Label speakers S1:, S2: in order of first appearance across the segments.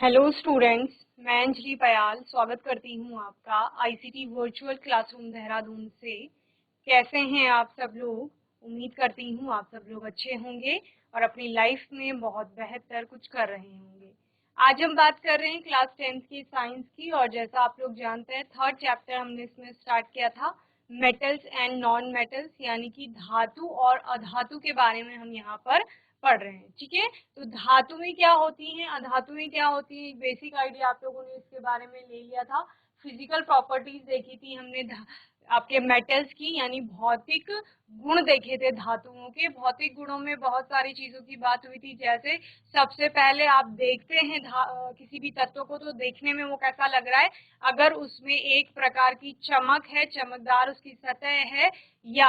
S1: Hello students, मैं अंजलि पयाल स्वागत करती हूँ आपका आईसीटी वर्चुअल क्लासरूम देहरादून से। कैसे हैं आप सब लोग? उम्मीद करती हूँ आप सब लोग अच्छे होंगे और अपनी लाइफ में बहुत बेहतर कुछ कर रहे होंगे। आज हम बात कर रहे हैं क्लास 10th की साइंस की, और जैसा आप लोग जानते हैं थर्ड चैप्टर हमने इसमें स्टार्ट किया था, मेटल्स एंड नॉन मेटल्स, यानी कि धातु और अधातु के बारे में हम यहाँ पर पढ़ रहे हैं। ठीक है, तो धातुएं क्या होती हैं, अधातुएं क्या होती हैं, बेसिक आइडिया आप लोगों ने इसके बारे में ले लिया था। फिजिकल प्रॉपर्टीज देखी थी हमने आपके मेटल्स की, यानी भौतिक गुण देखे थे धातुओं के। भौतिक गुणों में बहुत सारी चीजों की बात हुई थी, जैसे सबसे पहले आप देखते हैं किसी भी तत्व को, तो देखने में वो कैसा लग रहा है। अगर उसमें एक प्रकार की चमक है, चमकदार उसकी सतह है, या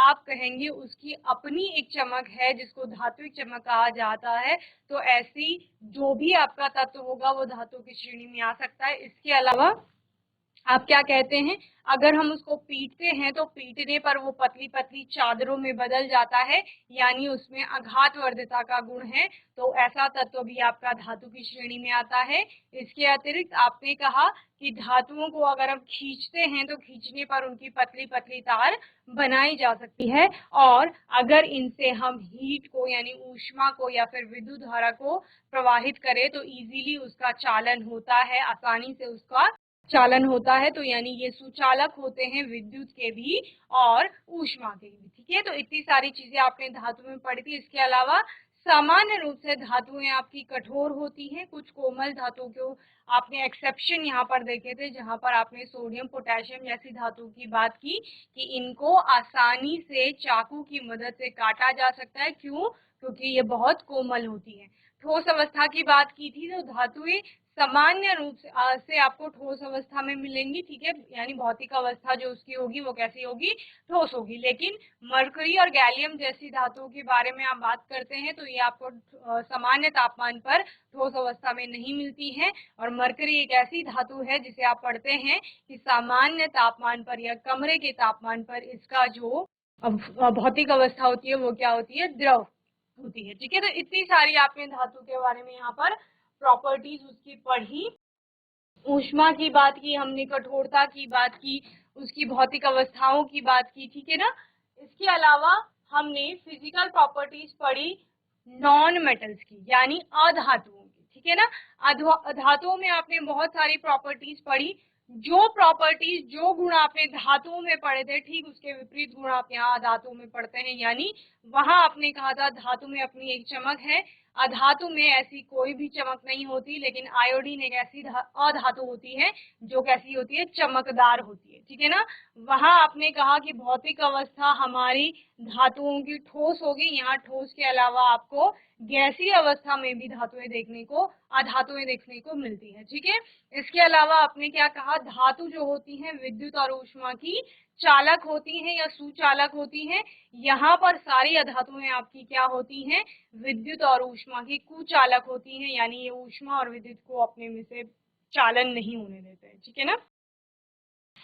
S1: आप कहेंगे उसकी अपनी एक चमक है जिसको धात्विक चमक कहा जाता है, तो ऐसी जो भी आपका तत्व होगा वो धातु की श्रेणी में आ सकता है। इसके अलावा आप क्या कहते हैं, अगर हम उसको पीटते हैं तो पीटने पर वो पतली पतली चादरों में बदल जाता है, यानी उसमें आघातवर्धता का गुण है, तो ऐसा तत्व भी आपका धातु की श्रेणी में आता है। इसके अतिरिक्त आपने कहा कि धातुओं को अगर हम खींचते हैं तो खींचने पर उनकी पतली पतली तार बनाई जा सकती है, और अगर इनसे हम हीट को यानी ऊष्मा को या फिर विद्युत धारा को प्रवाहित करें तो इजीली उसका चालन होता है, आसानी से उसका चालन होता है। तो यानी ये सुचालक होते हैं विद्युत के भी और ऊष्मा के भी। ठीक है, तो इतनी सारी चीजें आपने धातु में पढ़ी थी। इसके अलावा सामान्य रूप से धातुएं आपकी कठोर होती हैं, कुछ कोमल धातुओं को आपने एक्सेप्शन यहाँ पर देखे थे, जहां पर आपने सोडियम पोटेशियम जैसी धातु की बात की कि इनको आसानी से चाकू की मदद से काटा जा सकता है। क्यों? क्योंकि ये बहुत कोमल होती है। ठोस अवस्था की बात की थी, तो धातुएं सामान्य रूप से आपको ठोस अवस्था में मिलेंगी। ठीक है, यानी भौतिक अवस्था जो उसकी होगी वो कैसी होगी, ठोस होगी। लेकिन मरकरी और गैलियम जैसी धातुओं के बारे में आप बात करते हैं तो ये आपको सामान्य तापमान पर ठोस अवस्था में नहीं मिलती है। और मरकरी एक ऐसी धातु है जिसे आप पढ़ते हैं कि सामान्य तापमान पर या कमरे के तापमान पर इसका जो भौतिक अवस्था होती है वो क्या होती है, द्रव होती है। ठीक है, तो इतनी सारी आपने धातु के बारे में यहाँ पर प्रॉपर्टीज उसकी पढ़ी। ऊष्मा की बात की हमने, कठोरता की बात की, उसकी भौतिक अवस्थाओं की बात की। ठीक है ना। इसके अलावा हमने फिजिकल प्रॉपर्टीज पढ़ी नॉन मेटल्स की, यानी अधातुओं की। ठीक है ना। धातुओं में आपने बहुत सारी प्रॉपर्टीज पढ़ी। जो प्रॉपर्टीज, जो गुण आपने धातुओं में पढ़े थे, ठीक उसके विपरीत गुण आप यहाँ धातुओं में पढ़ते हैं। यानी वहां आपने कहा था धातु में अपनी एक चमक है, अधातु में ऐसी कोई भी चमक नहीं होती। लेकिन आयोडीन एक ऐसी अधातु होती है जो कैसी होती है, चमकदार होती है। ठीक है ना। वहां आपने कहा कि भौतिक अवस्था हमारी धातुओं की ठोस होगी। यहाँ ठोस के अलावा आपको गैसीय अवस्था में भी धातुएं देखने को, अधातुएं देखने को मिलती है। ठीक है। इसके अलावा आपने क्या कहा, धातु जो होती है विद्युत और ऊष्मा की चालक होती हैं या सुचालक होती हैं। यहाँ पर सारी अधातुएं आपकी क्या होती हैं, विद्युत और ऊष्मा की कुचालक होती हैं, यानी ये ऊष्मा और विद्युत को अपने में से चालन नहीं होने देते हैं। ठीक है ना।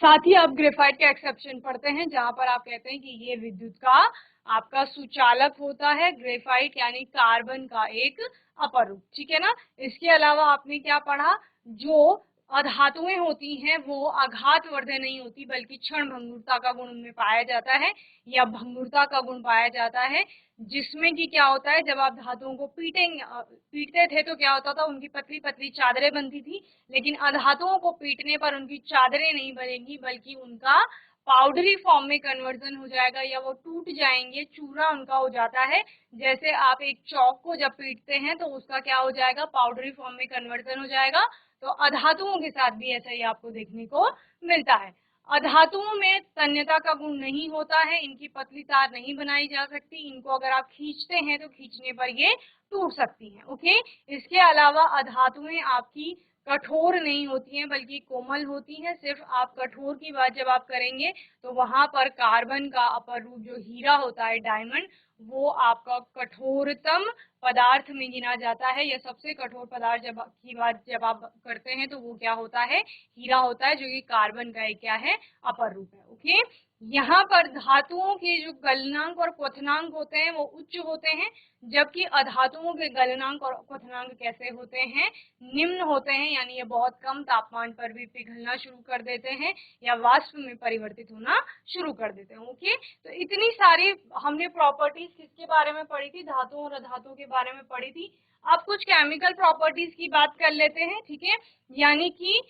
S1: साथ ही आप ग्रेफाइट का एक्सेप्शन पढ़ते हैं, जहां पर आप कहते हैं कि ये विद्युत का आपका सुचालक होता है, ग्रेफाइट यानी कार्बन का एक अपर रूप। ठीक है ना। इसके अलावा आपने क्या पढ़ा, जो अधातुएं होती हैं वो आघातवर्धक नहीं होती, बल्कि क्षण भंगुरता का गुण उनमें पाया जाता है, या भंगुरता का गुण पाया जाता है। जिसमें कि क्या होता है, जब आप धातुओं को पीटते थे तो क्या होता था, उनकी पतली पतली चादरें बनती थी। लेकिन अधातुओं को पीटने पर उनकी चादरें नहीं बनेंगी, बल्कि उनका पाउडरी फॉर्म में कन्वर्जन हो जाएगा, या वो टूट जाएंगे, चूरा उनका हो जाता है। जैसे आप एक चौक को जब पीटते हैं तो उसका क्या हो जाएगा, पाउडरी फॉर्म में कन्वर्जन हो जाएगा। तो अधातुओं के साथ भी ऐसा ही आपको देखने को मिलता है। अधातुओं में तन्यता का गुण नहीं होता है, इनकी पतली तार नहीं बनाई जा सकती। इनको अगर आप खींचते हैं तो खींचने पर ये टूट सकती हैं। ओके। इसके अलावा अधातुएं आपकी कठोर नहीं होती हैं, बल्कि कोमल होती हैं। सिर्फ आप कठोर की बात जब आप करेंगे तो वहां पर कार्बन का अपर रूप जो हीरा होता है, डायमंड, वो आपका कठोरतम पदार्थ में गिना जाता है। या सबसे कठोर पदार्थ की बात जब आप करते हैं तो वो क्या होता है, हीरा होता है, जो कि कार्बन का एक क्या है, अपर रूप है। ओके। यहाँ पर धातुओं के जो गलनांक और क्वथनांक होते हैं वो उच्च होते हैं, जबकि अधातुओं के गलनांक और क्वथनांक कैसे होते हैं, निम्न होते हैं, यानी ये बहुत कम तापमान पर भी पिघलना शुरू कर देते हैं या वाष्प में परिवर्तित होना शुरू कर देते हैं। ओके, तो इतनी सारी हमने प्रॉपर्टीज किसके बारे में पढ़ी थी, धातुओं और अधातुओं के बारे में पढ़ी थी। अब कुछ केमिकल प्रॉपर्टीज की बात कर लेते हैं, ठीक है। यानी कि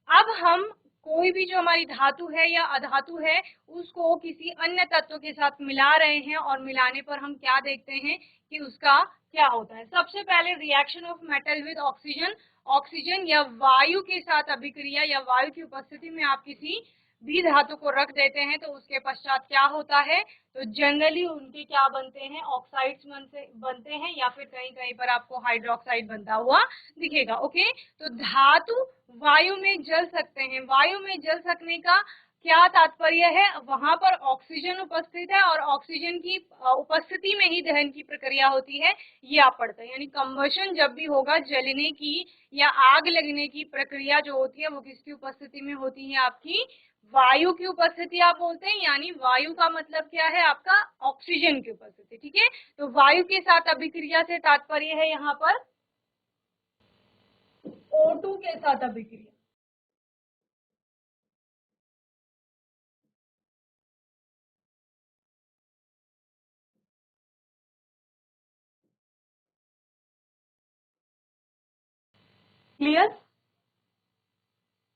S1: अब हम कोई भी जो हमारी धातु है या अधातु है उसको किसी अन्य तत्व के साथ मिला रहे हैं और मिलाने पर हम क्या देखते हैं कि उसका क्या होता है। सबसे पहले reaction of metal with oxygen, oxygen या वायु के साथ अभिक्रिया या वायु की उपस्थिति में आप किसी भी धातु को रख देते हैं तो उसके पश्चात क्या होता है, तो जनरली उनके क्या बनते हैं, ऑक्साइड्स बनते हैं या फिर कहीं कहीं पर आपको हाइड्रोक्साइड बनता हुआ दिखेगा। ओके, तो धातु वायु में जल सकते हैं। वायु में जल सकने का क्या तात्पर्य है, वहां पर ऑक्सीजन उपस्थित है और ऑक्सीजन की उपस्थिति में ही दहन की प्रक्रिया होती है, ये आप पढ़ते हैं। यानी कंबशन जब भी होगा, जलने की या आग लगने की प्रक्रिया जो होती है वो किसकी उपस्थिति में होती है, आपकी वायु की उपस्थिति आप बोलते हैं। यानी वायु का मतलब क्या है, आपका ऑक्सीजन की उपस्थिति, ठीक है। तो वायु के साथ अभिक्रिया से तात्पर्य है यहाँ पर O2 के साथ अभिक्रिया। क्लियर,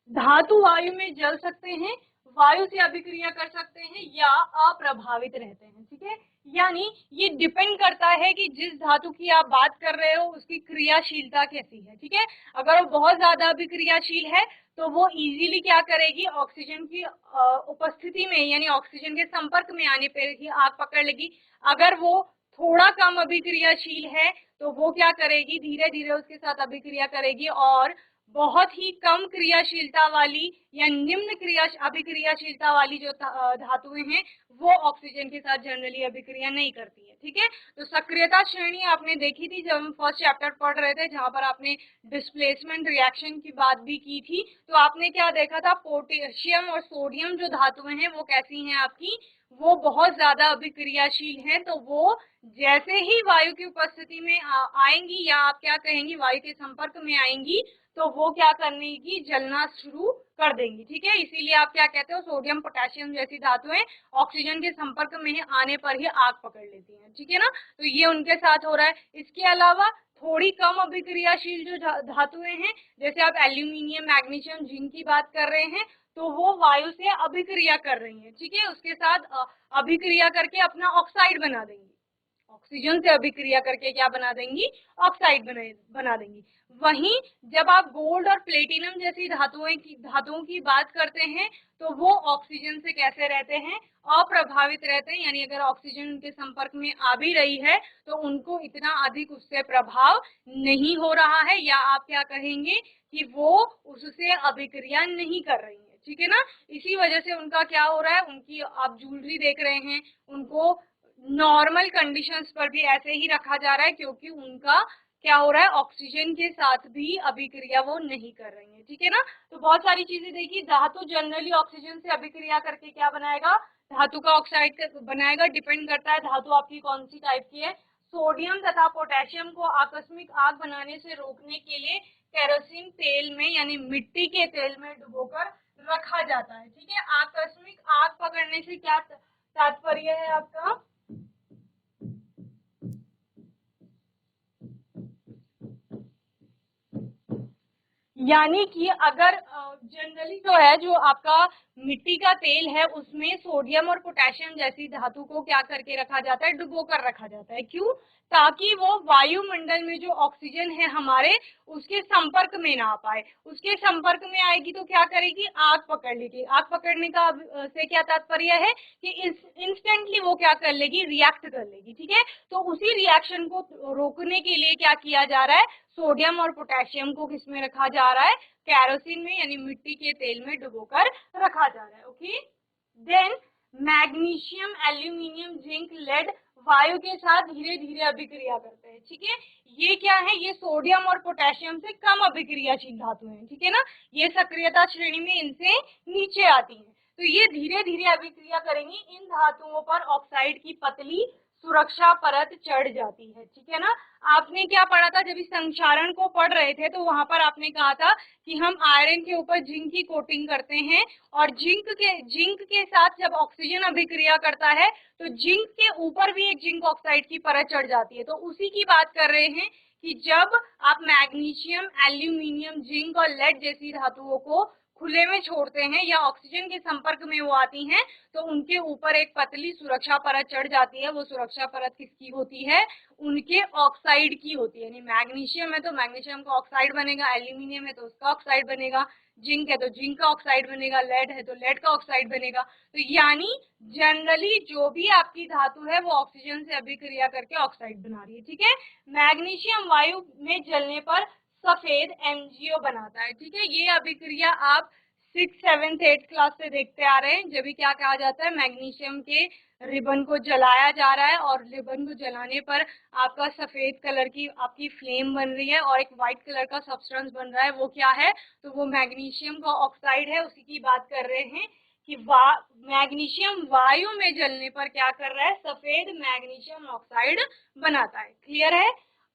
S1: धातु वायु में जल सकते हैं, वायु से अभिक्रिया कर सकते हैं या अप्रभावित रहते हैं, ठीक है। यानी ये डिपेंड करता है कि जिस धातु की आप बात कर रहे हो उसकी क्रियाशीलता कैसी है, ठीक है। अगर वो बहुत ज्यादा अभिक्रियाशील है तो वो इजीली क्या करेगी, ऑक्सीजन की उपस्थिति में यानी ऑक्सीजन के संपर्क में आने पर ही आग पकड़ लेगी। अगर वो थोड़ा कम अभिक्रियाशील है तो वो क्या करेगी, धीरे धीरे उसके साथ अभिक्रिया करेगी और बहुत ही कम क्रियाशीलता वाली या निम्न अभिक्रियाशीलता वाली जो धातुएं हैं वो ऑक्सीजन के साथ जनरली अभिक्रिया नहीं करती है, ठीक है। तो सक्रियता श्रेणी आपने देखी थी जब हम फर्स्ट चैप्टर पढ़ रहे थे, जहां पर आपने डिस्प्लेसमेंट रिएक्शन की बात भी की थी। तो आपने क्या देखा था, पोटेशियम और सोडियम जो धातुएं हैं वो कैसी हैं आपकी, वो बहुत ज्यादा अभिक्रियाशील हैं। तो वो जैसे ही वायु की उपस्थिति में आएंगी या आप क्या कहेंगी, वायु के संपर्क में आएंगी तो वो क्या करने की, जलना शुरू कर देंगी, ठीक है। इसीलिए आप क्या कहते हो, सोडियम पोटेशियम जैसी धातुएं ऑक्सीजन के संपर्क में आने पर ही आग पकड़ लेती हैं, ठीक है ना। तो ये उनके साथ हो रहा है। इसके अलावा थोड़ी कम अभिक्रियाशील जो धातुएं हैं, जैसे आप एल्यूमिनियम, मैग्नीशियम, जिंक की बात कर रहे हैं, तो वो वायु से अभिक्रिया कर रही हैं, ठीक है। उसके साथ अभिक्रिया करके अपना ऑक्साइड बना देंगी, ऑक्सीजन से अभिक्रिया करके क्या बना देंगी, ऑक्साइड बना देंगी। वहीं जब आप गोल्ड और प्लेटिनम जैसी धातुओं की बात करते हैं तो वो ऑक्सीजन से कैसे रहते हैं, अप्रभावित रहते हैं। यानी अगर ऑक्सीजन उनके संपर्क में आ भी रही है तो उनको इतना अधिक उससे प्रभाव नहीं हो रहा है, या आप क्या कहेंगे कि वो उससे अभिक्रिया नहीं कर रही है, ठीक है ना। इसी वजह से उनका क्या हो रहा है, उनकी आप ज्वेलरी देख रहे हैं, उनको नॉर्मल कंडीशंस पर भी ऐसे ही रखा जा रहा है क्योंकि उनका क्या हो रहा है, ऑक्सीजन के साथ भी अभिक्रिया वो नहीं कर रही है, ठीक है ना। तो बहुत सारी चीजें देखी, धातु जनरली ऑक्सीजन से अभिक्रिया करके क्या बनाएगा, धातु का ऑक्साइड बनाएगा। डिपेंड करता है धातु आपकी कौन सी टाइप की है। सोडियम तथा पोटेशियम को आकस्मिक आग बनाने से रोकने के लिए केरोसिन तेल में यानी मिट्टी के तेल में डुबोकर रखा जाता है, ठीक है। आकस्मिक आग पकड़ने से क्या तात्पर्य है आपका, यानी कि अगर जनरली जो है, जो आपका मिट्टी का तेल है उसमें सोडियम और पोटेशियम जैसी धातु को क्या करके रखा जाता है, डुबो कर रखा जाता है। क्यों, ताकि वो वायुमंडल में जो ऑक्सीजन है हमारे उसके संपर्क में ना आ पाए। उसके संपर्क में आएगी तो क्या करेगी, आग पकड़ लेगी। आग पकड़ने का से क्या तात्पर्य है कि इंस्टेंटली वो क्या कर लेगी, रिएक्ट कर लेगी, ठीक है। तो उसी रिएक्शन को रोकने के लिए क्या किया जा रहा है, सोडियम और पोटेशियम को किसमें रखा जा रहा है, कैरोसिन में यानी मिट्टी के तेल में डुबोकर रखा जा रहा है। Okay, then magnesium, aluminium, zinc, lead वायु के साथ धीरे धीरे अभिक्रिया करते हैं, ठीक है। ये क्या है, ये सोडियम और पोटेशियम से कम अभिक्रियाशील धातु हैं, ठीक है ना। ये सक्रियता श्रेणी में इनसे नीचे आती हैं। तो ये धीरे धीरे अभिक्रिया करेंगी, इन धातुओं पर ऑक्साइड की पतली सुरक्षा परत चढ़ जाती है। ठीक है ना। आपने क्या पढ़ा था जब इस संक्षारण को पढ़ रहे थे, तो वहां पर आपने कहा था कि हम आयरन के ऊपर जिंक की कोटिंग करते हैं, और जिंक के साथ जब ऑक्सीजन अभिक्रिया करता है तो जिंक के ऊपर भी एक जिंक ऑक्साइड की परत चढ़ जाती है। तो उसी की बात कर रहे हैं कि जब आप मैग्नीशियम, एल्यूमिनियम, जिंक और लेड जैसी धातुओं को खुले में छोड़ते हैं या ऑक्सीजन के संपर्क में वो आती हैं, तो उनके ऊपर एक पतली सुरक्षा परत चढ़ जाती है। वो सुरक्षा परत किसकी होती है? उनके ऑक्साइड की होती है। यानी मैग्नीशियम है तो मैग्नीशियम का ऑक्साइड बनेगा, एल्यूमिनियम है तो उसका ऑक्साइड बनेगा, जिंक है तो जिंक का ऑक्साइड बनेगा, लेड है तो लेड का ऑक्साइड बनेगा। तो यानी जनरली जो भी आपकी धातु है वो ऑक्सीजन से अभिक्रिया करके ऑक्साइड बना रही है। ठीक है। मैग्नीशियम वायु में जलने पर सफेद MgO बनाता है। ठीक है। ये अभिक्रिया आप 6th, 7th, 8th क्लास से देखते आ रहे हैं। जब भी क्या कहा जाता है, मैग्नीशियम के रिबन को जलाया जा रहा है और रिबन को जलाने पर आपका सफेद कलर की आपकी फ्लेम बन रही है और एक व्हाइट कलर का सब्सटेंस बन रहा है। वो क्या है? तो वो मैग्नीशियम का ऑक्साइड है। उसी की बात कर रहे हैं कि मैग्नीशियम वायु में जलने पर क्या कर रहा है? सफेद मैग्नीशियम ऑक्साइड बनाता है। क्लियर है।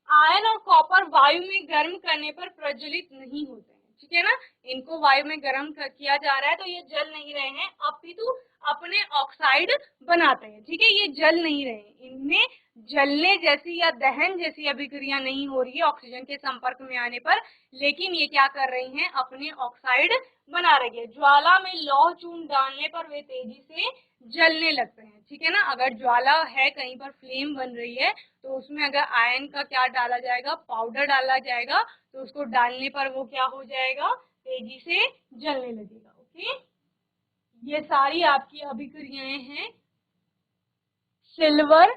S1: आयरन और कॉपर वायु में गर्म करने पर प्रज्वलित नहीं होते हैं। ठीक है ना। इनको वायु में गर्म किया जा रहा है तो ये जल नहीं रहे हैं, अपितु अपने ऑक्साइड बनाते हैं। ठीक है। ये जल नहीं रहे हैं, इनमें जलने जैसी या दहन जैसी अभिक्रिया नहीं हो रही है ऑक्सीजन के संपर्क में आने पर, लेकिन ये क्या कर रही हैं? अपने ऑक्साइड बना रही है। ज्वाला में लौह चून डालने पर वे तेजी से जलने लगते हैं। ठीक है ना। अगर ज्वाला है, कहीं पर फ्लेम बन रही है, तो उसमें अगर आयरन का क्या डाला जाएगा? पाउडर डाला जाएगा, तो उसको डालने पर वो क्या हो जाएगा? तेजी से जलने लगेगा। ओके। ये सारी आपकी अभिक्रियाएं हैं। सिल्वर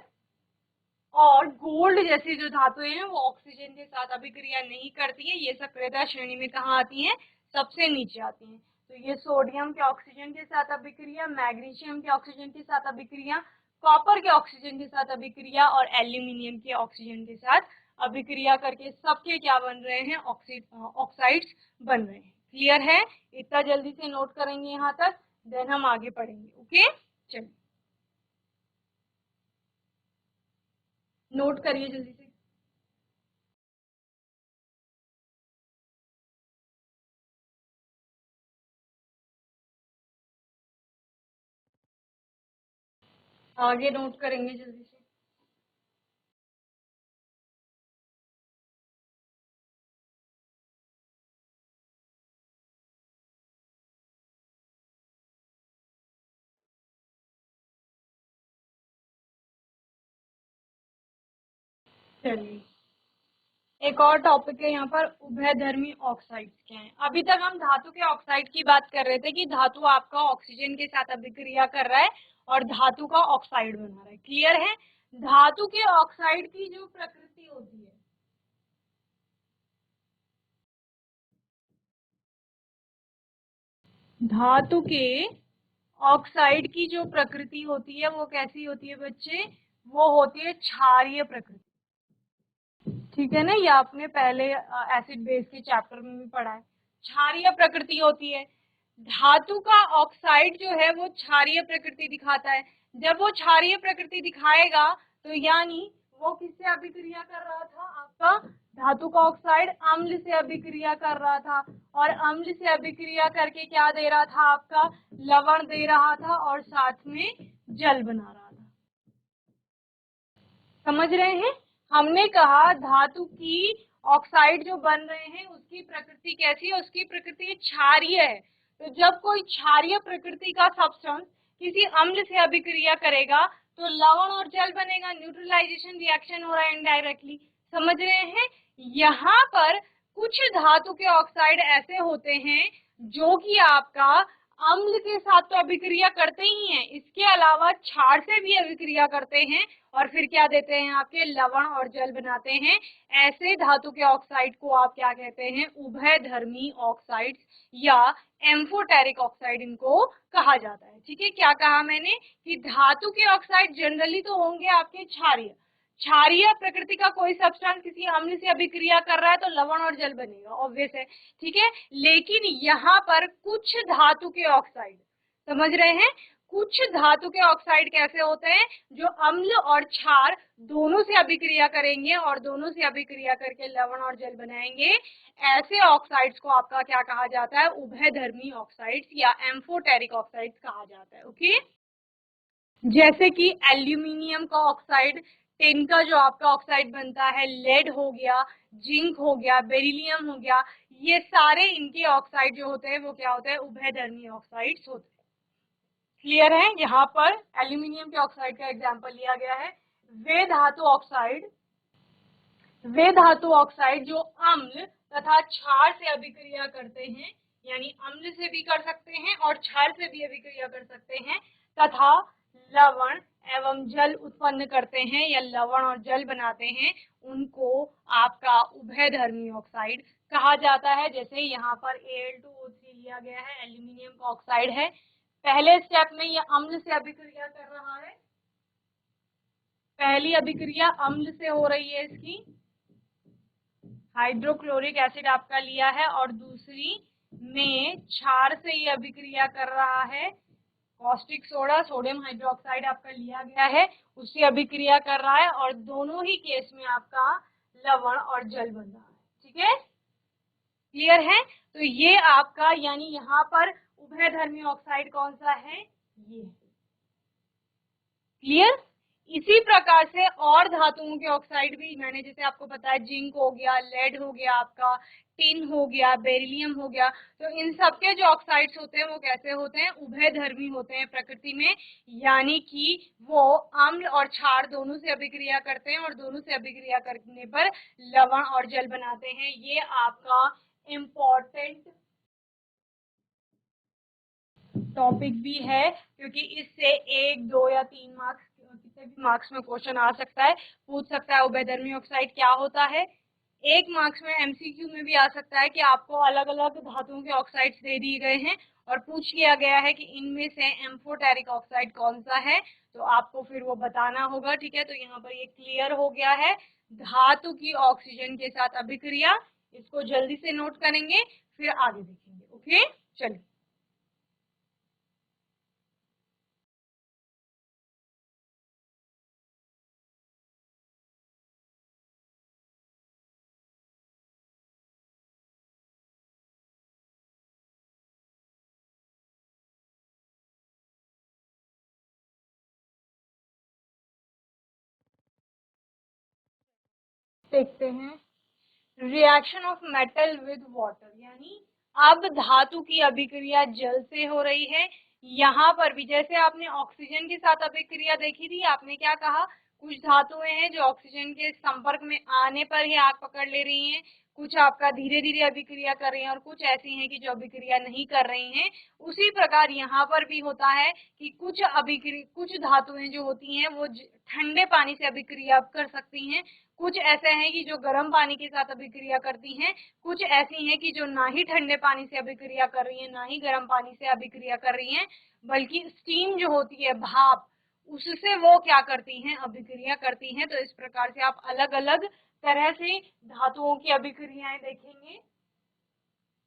S1: और गोल्ड जैसी जो धातुएं हैं वो ऑक्सीजन के साथ अभिक्रिया नहीं करती है। ये सक्रियता श्रेणी में कहाँ आती हैं? सबसे नीचे आती हैं। तो ये सोडियम के ऑक्सीजन के साथ अभिक्रिया, मैग्नीशियम के ऑक्सीजन के साथ अभिक्रिया, कॉपर के ऑक्सीजन के साथ अभिक्रिया और एल्यूमिनियम के ऑक्सीजन के साथ अभिक्रिया करके सबके क्या बन रहे हैं? ऑक्साइड्स बन रहे हैं। क्लियर है। इतना जल्दी से नोट करेंगे यहाँ तक, देन हम आगे पढ़ेंगे। ओके। चलिए नोट करिए जल्दी से। आगे नोट करेंगे जल्दी से। चलिए एक और टॉपिक है यहाँ पर, उभयधर्मी ऑक्साइड्स क्या है। अभी तक हम धातु के ऑक्साइड की बात कर रहे थे कि धातु आपका ऑक्सीजन के साथ अभिक्रिया कर रहा है और धातु का ऑक्साइड बना रहा है। क्लियर है। धातु के ऑक्साइड की जो प्रकृति होती है, धातु के ऑक्साइड की जो प्रकृति होती है वो कैसी होती है बच्चे? वो होती है क्षारीय प्रकृति। ठीक है ना। ये आपने पहले एसिड बेस के चैप्टर में भी पढ़ा है। क्षारीय प्रकृति होती है। धातु का ऑक्साइड जो है वो क्षारीय प्रकृति दिखाता है। जब वो क्षारीय प्रकृति दिखाएगा तो यानी वो किससे अभिक्रिया कर रहा था? आपका धातु का ऑक्साइड अम्ल से अभिक्रिया कर रहा था, और अम्ल से अभिक्रिया करके क्या दे रहा था? आपका लवण दे रहा था और साथ में जल बना रहा था। समझ रहे हैं। हमने कहा धातु की ऑक्साइड जो बन रहे हैं उसकी प्रकृति कैसी है? उसकी प्रकृति क्षारीय है। तो जब कोई क्षारीय प्रकृति का सब्सटेंस किसी अम्ल से अभिक्रिया करेगा तो लवण और जल बनेगा। न्यूट्रलाइजेशन रिएक्शन हो रहा है इनडायरेक्टली। समझ रहे हैं। यहाँ पर कुछ धातु के ऑक्साइड ऐसे होते हैं जो कि आपका अम्ल के साथ तो अभिक्रिया करते ही हैं, इसके अलावा क्षार से भी अभिक्रिया करते हैं और फिर क्या देते हैं? आपके लवण और जल बनाते हैं। ऐसे धातु के ऑक्साइड को आप क्या कहते हैं? उभयधर्मी ऑक्साइड्स या एम्फोटेरिक ऑक्साइड इनको कहा जाता है। ठीक है। क्या कहा मैंने? कि धातु के ऑक्साइड जनरली तो होंगे आपके क्षारीय। क्षारीय प्रकृति का कोई सब्सटेंस किसी अम्ल से अभिक्रिया कर रहा है तो लवण और जल बनेगा, ऑब्वियस है। ठीक है। लेकिन यहाँ पर कुछ धातु के ऑक्साइड, समझ रहे हैं? कुछ धातु के ऑक्साइड कैसे होते हैं, जो अम्ल और क्षार दोनों से अभिक्रिया करेंगे और दोनों से अभिक्रिया करके लवण और जल बनाएंगे। ऐसे ऑक्साइड्स को आपका क्या कहा जाता है, उभयधर्मी ऑक्साइड्स या एम्फोटेरिक ऑक्साइड्स कहा जाता है। ओके, जैसे कि एल्यूमिनियम का ऑक्साइड, टिन का जो आपका ऑक्साइड बनता है, लेड हो गया, जिंक हो गया, बेरिलियम हो गया, ये सारे इनके ऑक्साइड जो होते हैं वो क्या होते हैं, उभयधर्मी ऑक्साइड्स होते हैं। क्लियर है? यहाँ पर एल्यूमिनियम के ऑक्साइड का एग्जांपल लिया गया है। वे धातु ऑक्साइड जो अम्ल तथा क्षार से अभिक्रिया करते हैं, यानी अम्ल से भी कर सकते हैं और क्षार से भी अभिक्रिया कर सकते हैं, तथा लवण एवं जल उत्पन्न करते हैं या लवण और जल बनाते हैं, उनको आपका उभयधर्मी ऑक्साइड कहा जाता है। जैसे यहाँ पर Al2O3 लिया गया है, एल्यूमिनियम का ऑक्साइड है। पहले स्टेप में यह अम्ल से अभिक्रिया कर रहा है, पहली अभिक्रिया अम्ल से हो रही है, इसकी हाइड्रोक्लोरिक एसिड आपका लिया है, और दूसरी में क्षार से ये अभिक्रिया कर रहा है, कॉस्टिक सोडा, सोडियम हाइड्रोक्साइड आपका लिया गया है, उससे अभिक्रिया कर रहा है, और दोनों ही केस में आपका लवण और जल बन रहा है। ठीक है, क्लियर है? तो ये आपका, यानी यहाँ पर उभयधर्मी ऑक्साइड कौन सा है, ये। क्लियर? इसी प्रकार से और धातुओं के ऑक्साइड भी मैंने जैसे आपको बताया, जिंक हो गया, लेड हो गया, आपका टिन हो गया, बेरिलियम हो गया, तो इन सब के जो ऑक्साइड्स होते हैं वो कैसे होते हैं, उभयधर्मी होते हैं प्रकृति में, यानी कि वो अम्ल और क्षार दोनों से अभिक्रिया करते हैं और दोनों से अभिक्रिया करने पर लवण और जल बनाते हैं। ये आपका इम्पोर्टेंट टॉपिक भी है, क्योंकि इससे 1, 2 या 3 मार्क्स, कितने भी मार्क्स में क्वेश्चन आ सकता है, पूछ सकता है उभयधर्मी ऑक्साइड क्या होता है। 1 मार्क्स में एमसीक्यू में भी आ सकता है कि आपको अलग अलग धातुओं के ऑक्साइड्स दे दिए गए हैं और पूछ लिया गया है कि इनमें से एम्फोटेरिक ऑक्साइड कौन सा है, तो आपको फिर वो बताना होगा। ठीक है, तो यहाँ पर ये क्लियर हो गया है, धातु की ऑक्सीजन के साथ अभिक्रिया। इसको जल्दी से नोट करेंगे, फिर आगे देखेंगे। ओके, चलिए। देखते हैं reaction of metal with water, यानी अब धातु की अभिक्रिया जल से हो रही है। यहाँ पर भी जैसे आपने ऑक्सीजन के साथ अभिक्रिया देखी थी, आपने क्या कहा, कुछ धातुएं हैं जो ऑक्सीजन के संपर्क में आने पर ही आग पकड़ ले रही हैं, कुछ आपका धीरे धीरे अभिक्रिया कर रही हैं, और कुछ ऐसी हैं कि जो अभिक्रिया नहीं कर रही हैं। उसी प्रकार यहाँ पर भी होता है कि कुछ धातुएं जो होती हैं वो ठंडे पानी से अभिक्रिया कर सकती हैं, कुछ ऐसे हैं कि जो गर्म पानी के साथ अभिक्रिया करती हैं, कुछ ऐसी हैं कि जो ना ही ठंडे पानी से अभिक्रिया कर रही हैं, ना ही गर्म पानी से अभिक्रिया कर रही हैं, बल्कि स्टीम जो होती है, भाप, उससे वो क्या करती हैं, अभिक्रिया करती हैं। तो इस प्रकार से आप अलग अलग तरह से धातुओं की अभिक्रियाएं देखेंगे।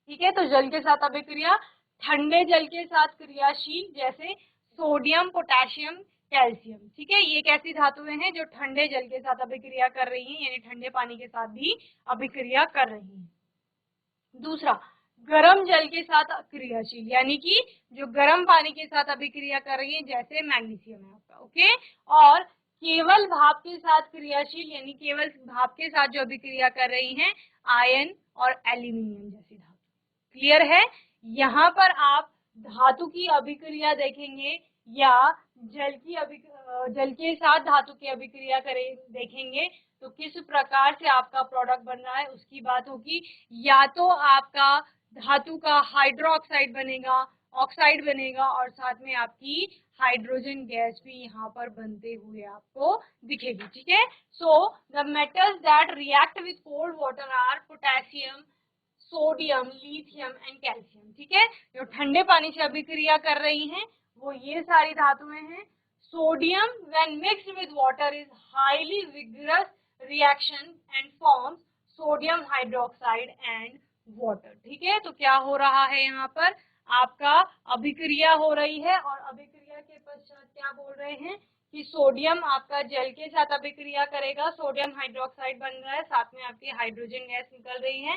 S1: ठीक है, तो जल के साथ अभिक्रिया, ठंडे जल के साथ क्रियाशील, जैसे सोडियम, पोटेशियम, कैल्शियम। ठीक है, ये कैसी धातुएं हैं जो ठंडे जल के साथ अभिक्रिया कर रही हैं, यानी ठंडे पानी के साथ भी अभिक्रिया कर रही हैं। दूसरा, गर्म जल के साथ क्रियाशील, यानी कि जो गर्म पानी के साथ अभिक्रिया कर रही है, जैसे मैग्नीशियम है आपका। ओके, और केवल भाप के साथ क्रियाशील, यानी केवल भाप के साथ जो अभिक्रिया कर रही हैं, आयन और एल्यूमिनियम जैसी धातु। क्लियर है? यहाँ पर आप धातु की अभिक्रिया देखेंगे या जल के साथ धातु की अभिक्रिया करें देखेंगे, तो किस प्रकार से आपका प्रोडक्ट बन रहा है उसकी बात होगी। या तो आपका धातु का हाइड्रोक्साइड बनेगा, ऑक्साइड बनेगा, और साथ में आपकी हाइड्रोजन गैस भी यहाँ पर बनते हुए आपको दिखेगी। ठीक है, so the metals that react with cold water are potassium, sodium, lithium and calcium. ठीक है, जो ठंडे पानी से अभिक्रिया कर रही हैं वो ये सारी धातुएं हैं। Sodium when mixed with water is highly vigorous reaction and forms sodium hydroxide and water. ठीक है, तो क्या हो रहा है यहाँ पर, आपका अभिक्रिया हो रही है और अभिक्रिया के पश्चात क्या बोल रहे हैं कि सोडियम आपका जल के साथ अभिक्रिया करेगा, सोडियम हाइड्रोक्साइड बन रहा है, साथ में आपकी हाइड्रोजन गैस निकल रही है।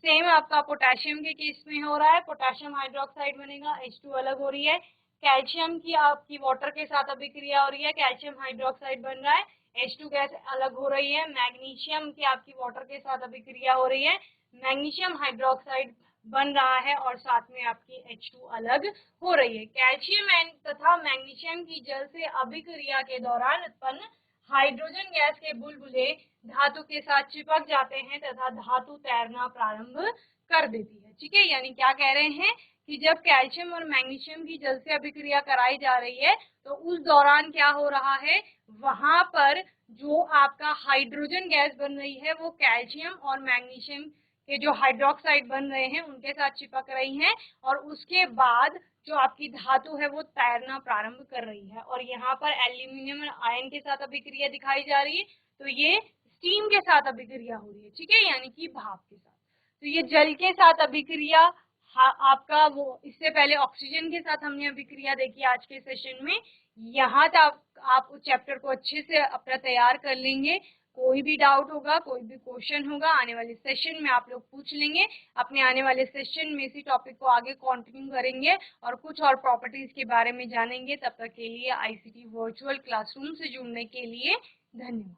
S1: सेम आपका पोटेशियम के केस में हो रहा है, पोटेशियम हाइड्रोक्साइड बनेगा, H2 अलग हो रही है। कैल्शियम की आपकी वाटर के साथ अभिक्रिया हो रही है, कैल्शियम हाइड्रोक्साइड बन रहा है, H2 गैस अलग हो रही है। मैग्नीशियम की आपकी वाटर के साथ अभिक्रिया हो रही है, मैग्नीशियम हाइड्रोक्साइड बन रहा है और साथ में आपकी H2 अलग हो रही है। कैल्शियम तथा मैग्नीशियम की जल से अभिक्रिया के दौरान उत्पन्न हाइड्रोजन गैस के बुलबुले धातु के साथ चिपक जाते हैं तथा धातु तैरना प्रारंभ कर देती है। ठीक है, यानी क्या कह रहे हैं कि जब कैल्शियम और मैग्नीशियम की जल से अभिक्रिया कराई जा रही है तो उस दौरान क्या हो रहा है, वहां पर जो आपका हाइड्रोजन गैस बन रही है वो कैल्शियम और मैग्नीशियम के जो हाइड्रोक्साइड बन रहे हैं उनके साथ चिपक रही हैं और उसके बाद जो आपकी धातु है वो तैरना प्रारंभ कर रही है। और यहाँ पर एल्यूमिनियम आयन के साथ अभिक्रिया दिखाई जा रही है, तो ये स्टीम के साथ अभिक्रिया हो रही है। ठीक है, यानी कि भाप के साथ। तो ये जल के साथ अभिक्रिया आपका वो, इससे पहले ऑक्सीजन के साथ हमने अभिक्रिया देखी आज के सेशन में। यहाँ तक आप उस चैप्टर को अच्छे से अपना तैयार कर लेंगे। कोई भी डाउट होगा, कोई भी क्वेश्चन होगा, आने वाले सेशन में आप लोग पूछ लेंगे। अपने आने वाले सेशन में इसी टॉपिक को आगे कंटिन्यू करेंगे और कुछ और प्रॉपर्टीज के बारे में जानेंगे। तब तक के लिए आईसीटी वर्चुअल क्लासरूम से जुड़ने के लिए धन्यवाद।